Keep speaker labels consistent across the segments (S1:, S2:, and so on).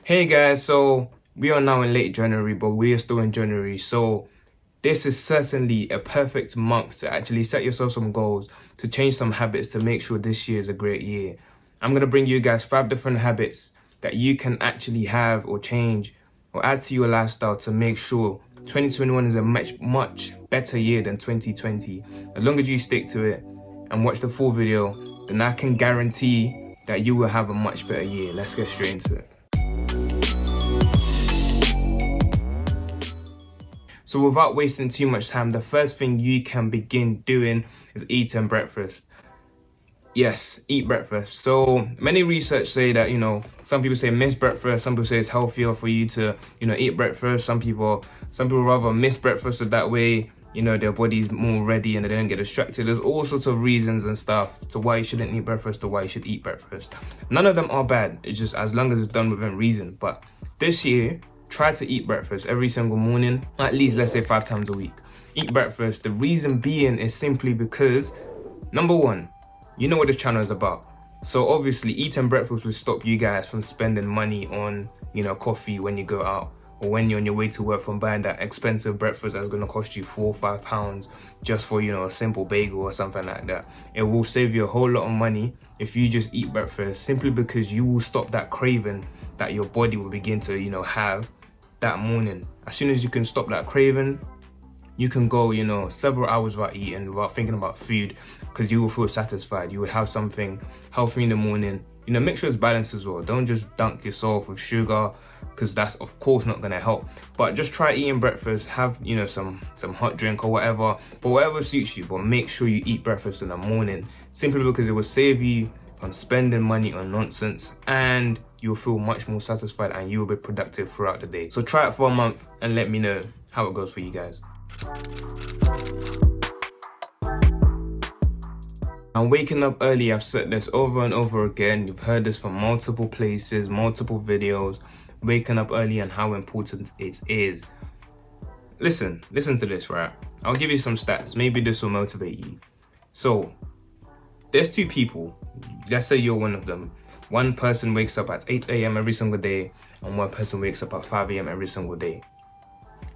S1: Hey guys, so we are now in late January, but we are still in January. So this is certainly a perfect month to actually set yourself some goals, to change some habits, to make sure this year is a great year. I'm going to bring you guys 5 different habits that you can actually have or change or add to your lifestyle to make sure 2021 is a much better year than 2020. As long as you stick to it and watch the full video, then I can guarantee that you will have a much better year. Let's get straight into it. So without wasting too much time, the first thing you can begin doing is eating breakfast. Yes, eat breakfast. So many research say that, some people say miss breakfast, some people say it's healthier for you to, eat breakfast. Some people rather miss breakfast so that way, their body's more ready and they don't get distracted. There's all sorts of reasons and stuff to why you shouldn't eat breakfast or why you should eat breakfast. None of them are bad. It's just as long as it's done within reason. But this year, try to eat breakfast every single morning, at least let's say 5 times a week. Eat breakfast. The reason being is simply because, number one, you know what this channel is about. So obviously eating breakfast will stop you guys from spending money on, coffee when you go out, or when you're on your way to work, from buying that expensive breakfast that's going to cost you £4 or £5 just for, a simple bagel or something like that. It will save you a whole lot of money if you just eat breakfast, simply because you will stop that craving that your body will begin to, have that morning. As soon as you can stop that craving, you can go, several hours without eating, without thinking about food, because you will feel satisfied. You would have something healthy in the morning. Make sure it's balanced as well. Don't just dunk yourself with sugar, because that's of course not gonna help. But just try eating breakfast. Have some hot drink or whatever, but whatever suits you. But make sure you eat breakfast in the morning, simply because it will save you on spending money on nonsense, and you'll feel much more satisfied and you will be productive throughout the day. So try it for a month and let me know how it goes for you guys. And waking up early, I've said this over and over again. You've heard this from multiple places, multiple videos. Waking up early and how important it is. Listen to this, right? I'll give you some stats. Maybe this will motivate you. So there's 2 people. Let's say you're one of them. One person wakes up at 8 a.m. every single day, and one person wakes up at 5 a.m. every single day.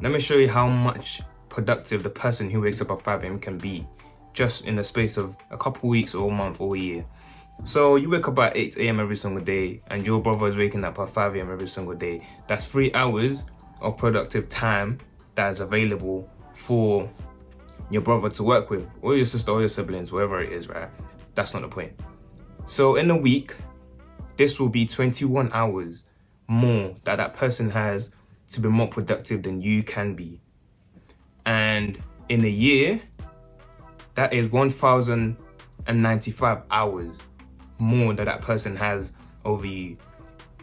S1: Let me show you how much productive the person who wakes up at 5 a.m. can be, just in the space of a couple weeks or a month or a year. So you wake up at 8 a.m. every single day, and your brother is waking up at 5 a.m. every single day. That's 3 hours of productive time that is available for your brother to work with, or your sister or your siblings, wherever it is, right? That's not the point. So in a week, this will be 21 hours more that person has to be more productive than you can be. And in a year, that is 1,095 hours more that person has over you.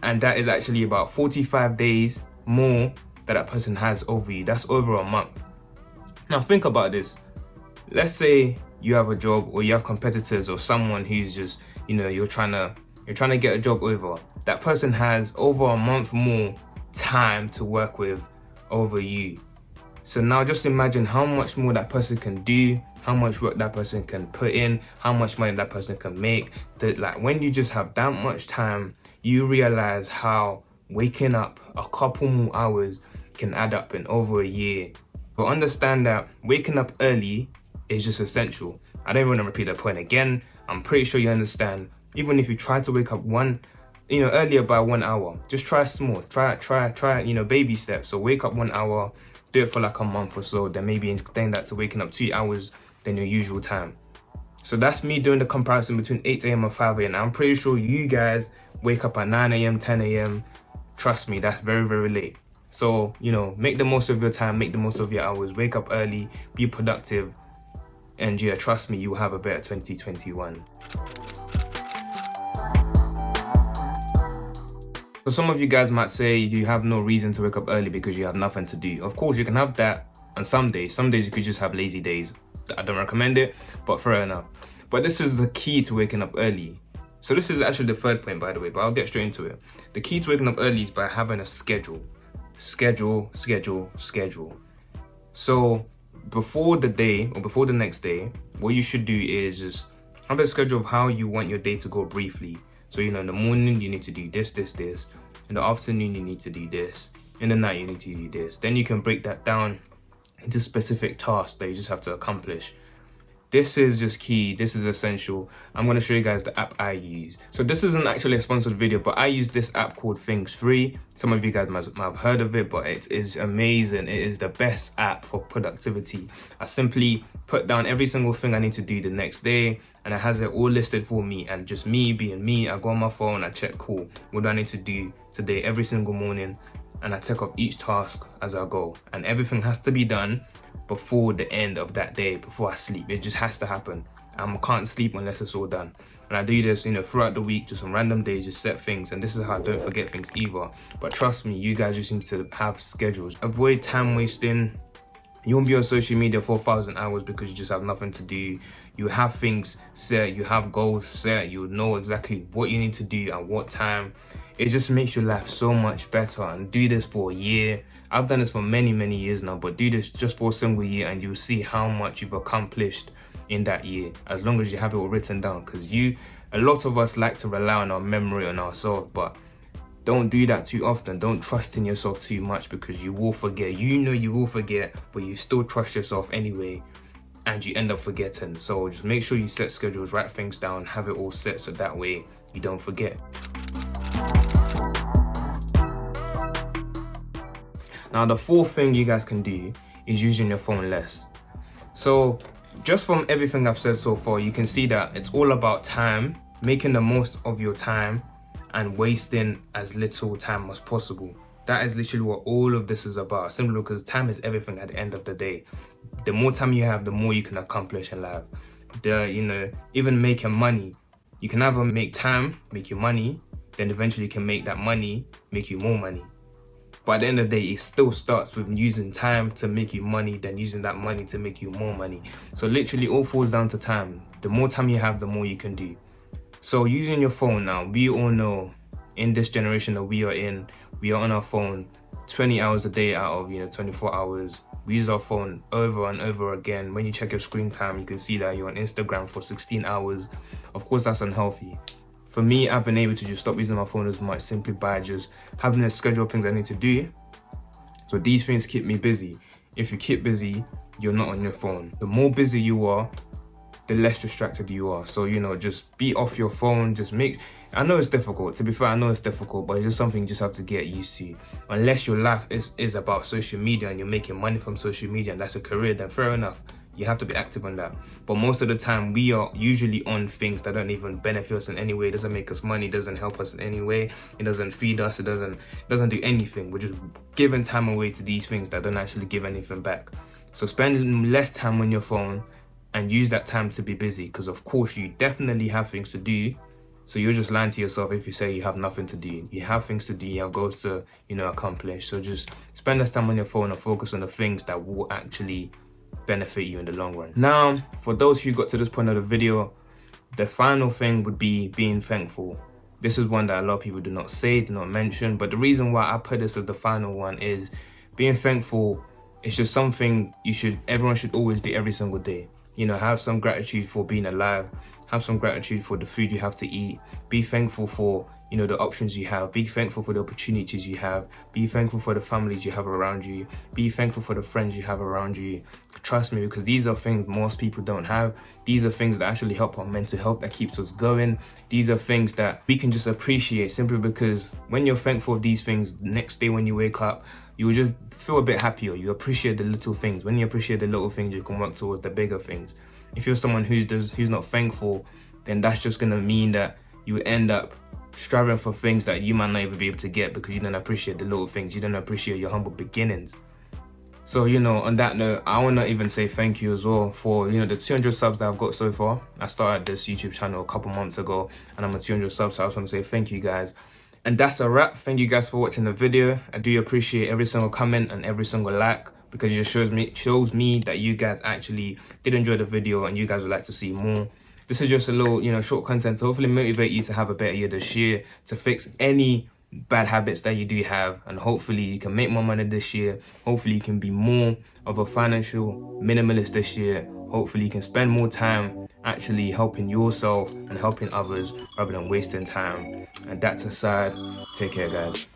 S1: And that is actually about 45 days more that person has over you. That's over a month. Now think about this. Let's say you have a job, or you have competitors, or someone who's just, you're trying to get a job over. That person has over a month more time to work with over you. So now just imagine how much more that person can do, how much work that person can put in, how much money that person can make. That when you just have that much time, you realize how waking up a couple more hours can add up in over a year. But understand that waking up early is just essential. I don't want to repeat that point again. I'm pretty sure you understand. Even if you try to wake up earlier by 1 hour, just try small. Try, baby steps. So wake up 1 hour, do it for like a month or so, then maybe extend that to waking up 2 hours than your usual time. So that's me doing the comparison between 8 a.m. and 5 a.m. I'm pretty sure you guys wake up at 9 a.m., 10 a.m. Trust me, that's very, very late. So, make the most of your time, make the most of your hours, wake up early, be productive, and yeah, trust me, you will have a better 2021. So some of you guys might say you have no reason to wake up early because you have nothing to do. Of course, you can have that on some days. Some days you could just have lazy days. I don't recommend it, but fair enough. But this is the key to waking up early. So this is actually the 3rd point, by the way, but I'll get straight into it. The key to waking up early is by having a schedule. Schedule. So before the day or before the next day, what you should do is just have a schedule of how you want your day to go briefly. So, in the morning, you need to do this. In the afternoon, you need to do this. In the night, you need to do this. Then you can break that down into specific tasks that you just have to accomplish. This is just key. This is essential. I'm going to show you guys the app I use. So this isn't actually a sponsored video, but I use this app called Things Free. Some of you guys might have heard of it, but it is amazing. It is the best app for productivity. I simply put down every single thing I need to do the next day, and it has it all listed for me. And just me being me, I go on my phone, I check, cool, what do I need to do today every single morning? And I take up each task as I go. And everything has to be done before the end of that day, before I sleep. It just has to happen. I can't sleep unless it's all done. And I do this, throughout the week, just on random days, just set things. And this is how I don't forget things either. But trust me, you guys just need to have schedules. Avoid time wasting. You won't be on social media for 1,000 hours because you just have nothing to do. You have things set, you have goals set, you know exactly what you need to do at what time. It just makes your life so much better. And do this for a year. I've done this for many years now, but do this just for a single year and you'll see how much you've accomplished in that year, as long as you have it all written down. Because a lot of us like to rely on our memory and ourselves, but don't do that too often. Don't trust in yourself too much, because you will forget. You will forget, but you still trust yourself anyway, and you end up forgetting. So just make sure you set schedules, write things down, have it all set, so that way you don't forget. Now, the fourth thing you guys can do is using your phone less. So just from everything I've said so far, you can see that it's all about time, making the most of your time and wasting as little time as possible. That is literally what all of this is about. Simply because time is everything at the end of the day. The more time you have, the more you can accomplish in life. Even making money, you can either make time, make you money, then eventually you can make that money, make you more money. But at the end of the day, it still starts with using time to make you money, then using that money to make you more money. So literally all falls down to time. The more time you have, the more you can do. So using your phone now, we all know in this generation that we are in, we are on our phone 20 hours a day out of 24 hours. We use our phone over and over again. When you check your screen time, you can see that you're on Instagram for 16 hours. Of course, that's unhealthy. For me, I've been able to just stop using my phone as much simply by just having a schedule of things I need to do. So these things keep me busy. If you keep busy, you're not on your phone. The more busy you are, the less distracted you are. So, just be off your phone. I know it's difficult. To be fair, I know it's difficult, but it's just something you just have to get used to. Unless your life is about social media and you're making money from social media and that's a career, then fair enough. You have to be active on that. But most of the time, we are usually on things that don't even benefit us in any way. It doesn't make us money, it doesn't help us in any way. It doesn't feed us, it doesn't do anything. We're just giving time away to these things that don't actually give anything back. So spend less time on your phone and use that time to be busy, because of course you definitely have things to do. So you're just lying to yourself if you say you have nothing to do. You have things to do, you have goals to accomplish. So just spend less time on your phone and focus on the things that will actually benefit you in the long run. Now, for those who got to this point of the video, the final thing would be being thankful. This is one that a lot of people do not say, do not mention, but the reason why I put this as the final one is being thankful. It's just something everyone should always do every single day. Have some gratitude for being alive. Have some gratitude for the food you have to eat. Be thankful for, the options you have. Be thankful for the opportunities you have. Be thankful for the families you have around you. Be thankful for the friends you have around you. Trust me, because these are things most people don't have. These are things that actually help our mental health, that keeps us going. These are things that we can just appreciate simply because when you're thankful of these things, the next day when you wake up, you will just feel a bit happier. You appreciate the little things. When you appreciate the little things, you can work towards the bigger things. If you're someone who's not thankful, then that's just gonna mean that you end up striving for things that you might not even be able to get because you don't appreciate the little things. You don't appreciate your humble beginnings. So, on that note, I want to even say thank you as well for, the 200 subs that I've got so far. I started this YouTube channel a couple months ago and I'm at 200 subs, so I just want to say thank you guys. And that's a wrap. Thank you guys for watching the video. I do appreciate every single comment and every single like, because it just shows me that you guys actually did enjoy the video and you guys would like to see more. This is just a little, short content to hopefully motivate you to have a better year this year, to fix any bad habits that you do have, and hopefully you can make more money this year. Hopefully you can be more of a financial minimalist this year. Hopefully you can spend more time actually helping yourself and helping others rather than wasting time. And that's aside, take care guys.